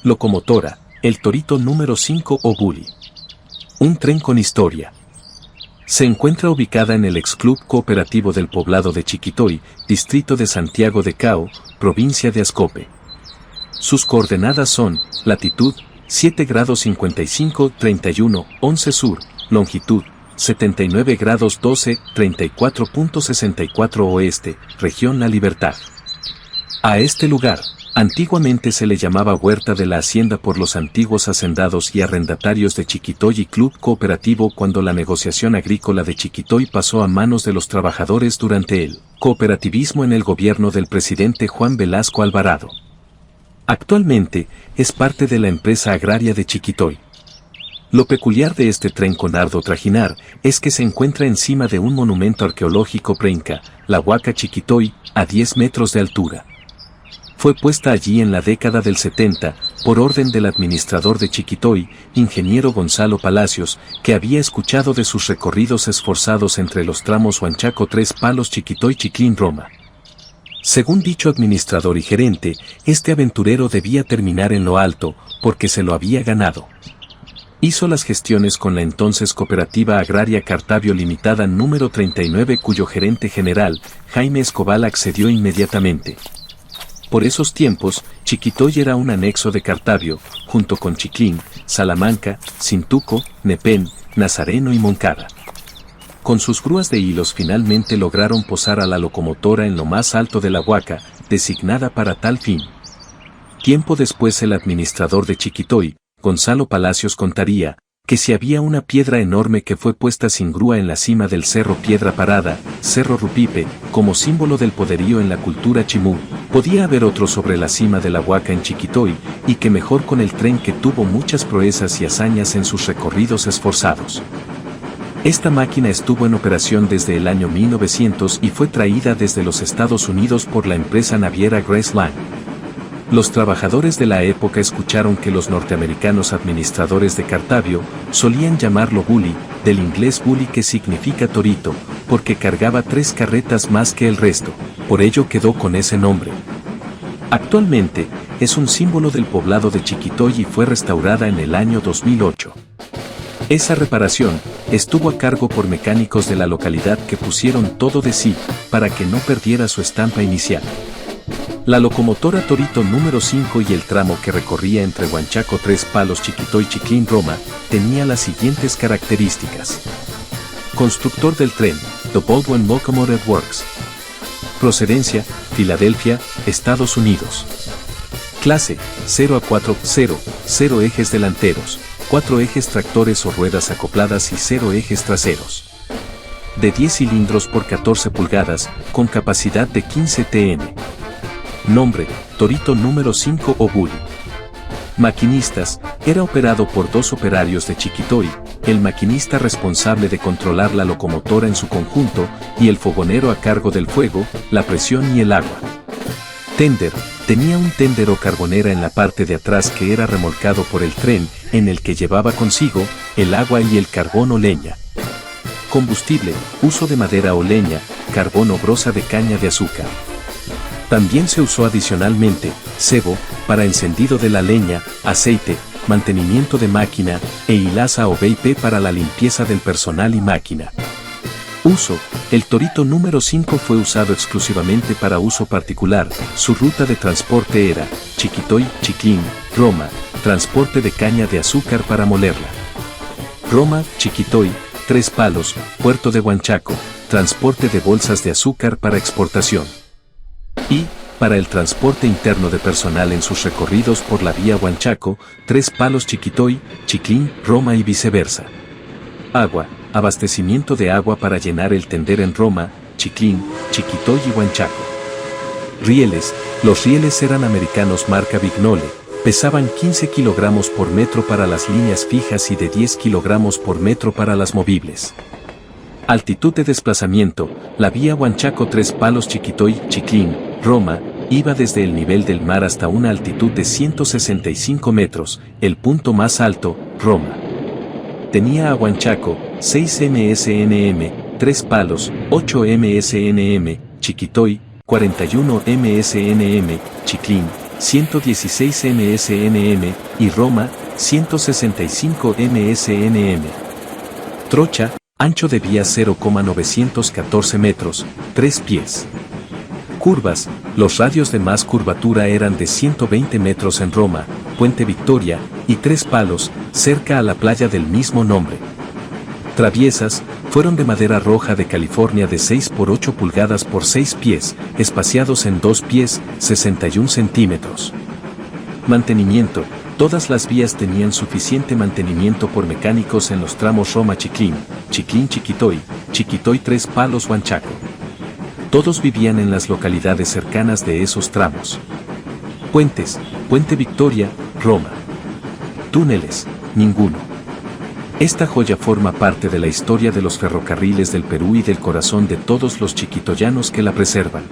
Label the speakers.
Speaker 1: Locomotora, el Torito número 5 o Bully. Un tren con historia. Se encuentra ubicada en el ex-club cooperativo del poblado de Chiquitoy, distrito de Santiago de Cao, provincia de Ascope. Sus coordenadas son, latitud, 7 grados 55, 31, 11 sur, longitud, 79 grados 12, 34.64 oeste, región La Libertad. A este lugar, antiguamente se le llamaba Huerta de la Hacienda por los antiguos hacendados y arrendatarios de Chiquitoy y Club Cooperativo cuando la negociación agrícola de Chiquitoy pasó a manos de los trabajadores durante el cooperativismo en el gobierno del presidente Juan Velasco Alvarado. Actualmente, es parte de la empresa agraria de Chiquitoy. Lo peculiar de este tren con ardo trajinar es que se encuentra encima de un monumento arqueológico preinca, la Huaca Chiquitoy, a 10 metros de altura. Fue puesta allí en la década del 70, por orden del administrador de Chiquitoy, ingeniero Gonzalo Palacios, que había escuchado de sus recorridos esforzados entre los tramos Huanchaco Tres Palos Chiquitoy Chiclín Roma. Según dicho administrador y gerente, este aventurero debía terminar en lo alto, porque se lo había ganado. Hizo las gestiones con la entonces Cooperativa Agraria Cartavio Limitada número 39 cuyo gerente general, Jaime Escobar accedió inmediatamente. Por esos tiempos, Chiquitoy era un anexo de Cartavio, junto con Chiclín, Salamanca, Cintuco, Nepén, Nazareno y Moncada. Con sus grúas de hilos finalmente lograron posar a la locomotora en lo más alto de la Huaca, designada para tal fin. Tiempo después el administrador de Chiquitoy, Gonzalo Palacios contaría, que si había una piedra enorme que fue puesta sin grúa en la cima del Cerro Piedra Parada, Cerro Rupipe, como símbolo del poderío en la cultura chimú, podía haber otro sobre la cima de la Huaca en Chiquitoy, y que mejor con el tren que tuvo muchas proezas y hazañas en sus recorridos esforzados. Esta máquina estuvo en operación desde el año 1900 y fue traída desde los Estados Unidos por la empresa naviera Grace Line. Los trabajadores de la época escucharon que los norteamericanos administradores de Cartavio solían llamarlo Bully, del inglés bully que significa torito, porque cargaba 3 carretas más que el resto, por ello quedó con ese nombre. Actualmente, es un símbolo del poblado de Chiquitoy y fue restaurada en el año 2008. Esa reparación estuvo a cargo por mecánicos de la localidad que pusieron todo de sí para que no perdiera su estampa inicial. La locomotora Torito número 5 y el tramo que recorría entre Huanchaco Tres Palos Chiquitoy Chiclín Roma tenía las siguientes características. Constructor del tren, The Baldwin Locomotive Works. Procedencia, Filadelfia, Estados Unidos. Clase, 0 a 4, 0 ejes delanteros, 4 ejes tractores o ruedas acopladas y 0 ejes traseros. De 10 cilindros por 14 pulgadas, con capacidad de 15 TN. Nombre, Torito número 5 o Bully. Maquinistas, era operado por 2 operarios de Chiquitoy, el maquinista responsable de controlar la locomotora en su conjunto, y el fogonero a cargo del fuego, la presión y el agua. Tender, tenía un tender o carbonera en la parte de atrás que era remolcado por el tren, en el que llevaba consigo, el agua y el carbón o leña. Combustible, uso de madera o leña, carbón o brosa de caña de azúcar. También se usó adicionalmente, cebo, para encendido de la leña, aceite, mantenimiento de máquina, e hilaza o VIP para la limpieza del personal y máquina. Uso, el Torito número 5 fue usado exclusivamente para uso particular, su ruta de transporte era, Chiquitoy, Chiclín, Roma, transporte de caña de azúcar para molerla. Roma, Chiquitoy, Tres Palos, Puerto de Huanchaco, transporte de bolsas de azúcar para exportación. Y, para el transporte interno de personal en sus recorridos por la vía Huanchaco, Tres Palos Chiquitoy, Chiclín, Roma y viceversa. Agua, abastecimiento de agua para llenar el tender en Roma, Chiclín, Chiquitoy y Huanchaco. Rieles, los rieles eran americanos marca Vignole, pesaban 15 kilogramos por metro para las líneas fijas y de 10 kilogramos por metro para las movibles. Altitud de desplazamiento, la vía Huanchaco Tres Palos Chiquitoy, Chiclín, Roma, iba desde el nivel del mar hasta una altitud de 165 metros, el punto más alto, Roma. Tenía a Huanchaco, 6 msnm, Tres Palos, 8 msnm, Chiquitoy, 41 msnm, Chiclín, 116 msnm, y Roma, 165 msnm. Trocha, ancho de vía 0,914 metros, 3 pies. Curvas, los radios de más curvatura eran de 120 metros en Roma, Puente Victoria, y 3 palos, cerca a la playa del mismo nombre. Traviesas, fueron de madera roja de California de 6 por 8 pulgadas por 6 pies, espaciados en 2 pies, 61 centímetros. Mantenimiento, todas las vías tenían suficiente mantenimiento por mecánicos en los tramos Roma-Chiclín, Chiclín-Chiquitoy, Chiquitoy-Tres Palos Huanchaco. Todos vivían en las localidades cercanas de esos tramos. Puentes, Puente Victoria, Roma. Túneles, ninguno. Esta joya forma parte de la historia de los ferrocarriles del Perú y del corazón de todos los chiquitoyanos que la preservan.